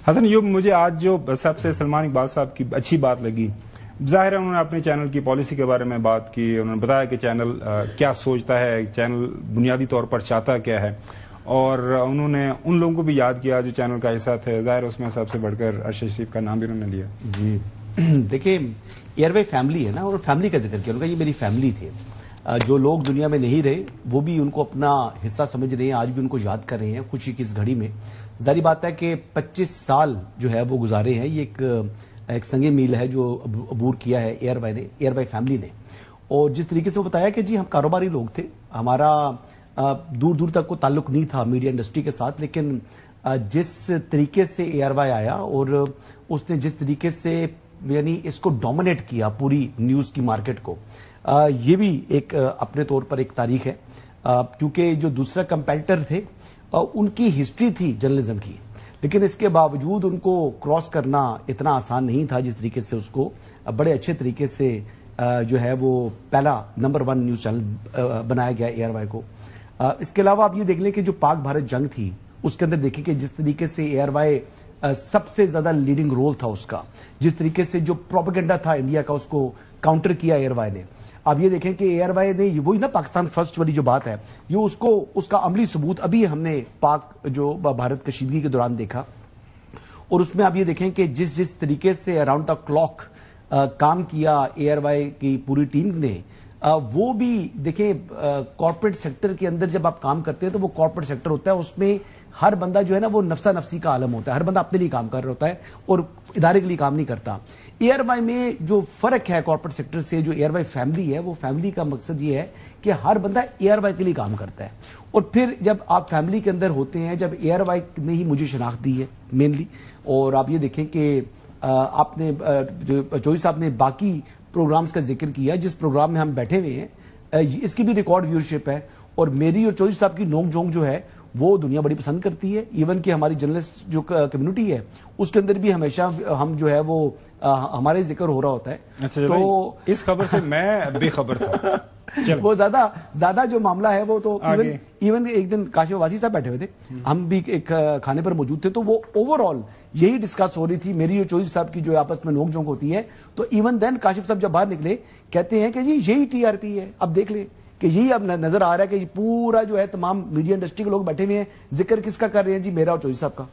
حسن ایوب، مجھے آج جو سب سے سلمان اقبال صاحب کی اچھی بات لگی، ظاہر ہے انہوں نے اپنے چینل کی پالیسی کے بارے میں بات کی، انہوں نے بتایا کہ چینل کیا سوچتا ہے، چینل بنیادی طور پر چاہتا کیا ہے، اور انہوں نے ان لوگوں کو بھی یاد کیا جو چینل کا حصہ تھے. ظاہر اس میں سب سے بڑھ کر ارشد شریف کا نام بھی انہوں نے لیا. جی دیکھیں، ایئر وائی فیملی ہے نا، اور فیملی کا ذکر کیا، ان کا یہ میری فیملی تھے. جو لوگ دنیا میں نہیں رہے وہ بھی ان کو اپنا حصہ سمجھ رہے ہیں، آج بھی ان کو یاد کر رہے ہیں خوشی کی اس گھڑی میں. ظاہری بات ہے کہ 25 سال جو ہے وہ گزارے ہیں، یہ ایک سنگ میل ہے جو عبور کیا ہے ایئر وائی فیملی نے. اور جس طریقے سے وہ بتایا کہ جی ہم کاروباری لوگ تھے، ہمارا دور دور تک کوئی تعلق نہیں تھا میڈیا انڈسٹری کے ساتھ، لیکن جس طریقے سے ایئر وائی آیا اور اس نے جس طریقے سے یعنی اس کو ڈومینیٹ کیا پوری نیوز کی مارکیٹ کو، یہ بھی ایک اپنے طور پر ایک تاریخ ہے. کیونکہ جو دوسرا کمپیٹیٹر تھے ان کی ہسٹری تھی جرنلزم کی، لیکن اس کے باوجود ان کو کراس کرنا اتنا آسان نہیں تھا جس طریقے سے اس کو بڑے اچھے طریقے سے جو ہے وہ پہلا نمبر 1 نیوز چینل بنایا گیا ایئر وائی کو. اس کے علاوہ آپ یہ دیکھ لیں کہ جو پاک بھارت جنگ تھی اس کے اندر دیکھیں کہ جس طریقے سے ایئر وائی سب سے زیادہ لیڈنگ رول تھا اس کا، جس طریقے سے جو پروپیگنڈا تھا انڈیا کا اس کو کاؤنٹر کیا ایئر وائی نے. اب یہ دیکھیں کہ ایئر وائی نے وہی نا پاکستان فرسٹ والی جو بات ہے، یہ اس کا عملی ثبوت ابھی ہم نے پاک جو بھارت کشیدگی کے دوران دیکھا. اور اس میں آپ یہ دیکھیں کہ جس طریقے سے اراؤنڈ دا کلاک کام کیا ایئر وائی کی پوری ٹیم نے، وہ بھی دیکھیں کارپوریٹ سیکٹر کے اندر جب آپ کام کرتے ہیں تو وہ کارپوریٹ سیکٹر ہوتا ہے، اس میں ہر بندہ جو ہے نا وہ نفسا نفسی کا عالم ہوتا ہے، ہر بندہ اپنے لیے کام کر رہا ہوتا ہے اور ادارے کے لیے کام نہیں کرتا. ایئر وائی میں جو فرق ہے کارپوریٹ سیکٹر سے، جو ایئر وائی فیملی ہے، وہ فیملی کا مقصد یہ ہے کہ ہر بندہ ایئر وائی کے لیے کام کرتا ہے. اور پھر جب آپ فیملی کے اندر ہوتے ہیں، جب ایئر وائی نے ہی مجھے شناخت دی ہے مینلی. اور آپ یہ دیکھیں کہ آپ نے چوہدری صاحب نے باقی پروگرامز کا ذکر کیا، جس پروگرام میں ہم بیٹھے ہوئے ہیں اس کی بھی ریکارڈ ویورشپ ہے. اور میری اور چوہدری صاحب کی نوک جھونک جو ہے وہ دنیا بڑی پسند کرتی ہے. ایون کہ ہماری جرنلسٹ جو کمیونٹی ہے اس کے اندر بھی ہمیشہ ہم جو ہے وہ ہمارے ذکر ہو رہا ہوتا ہے. اچھا تو اس خبر سے میں بے خبر تھا. وہ زیادہ جو معاملہ ہے وہ تو ایون ایک دن کاشف واسی صاحب بیٹھے ہوئے تھے، ہم بھی ایک کھانے پر موجود تھے، تو وہ اوور آل یہی ڈسکس ہو رہی تھی میری اور چوہدری صاحب کی جو آپس میں نوک جھونک ہوتی ہے. تو ایون دین کاشف صاحب جب باہر نکلے کہتے ہیں کہ جی یہی ٹی آر پی ہے. اب دیکھ لیں کہ یہی اب نظر آ رہا ہے کہ پورا جو ہے تمام میڈیا انڈسٹری کے لوگ بیٹھے ہوئے ہیں، ذکر کس کا کر رہے ہیں؟ جی میرا اور چوہدری صاحب کا.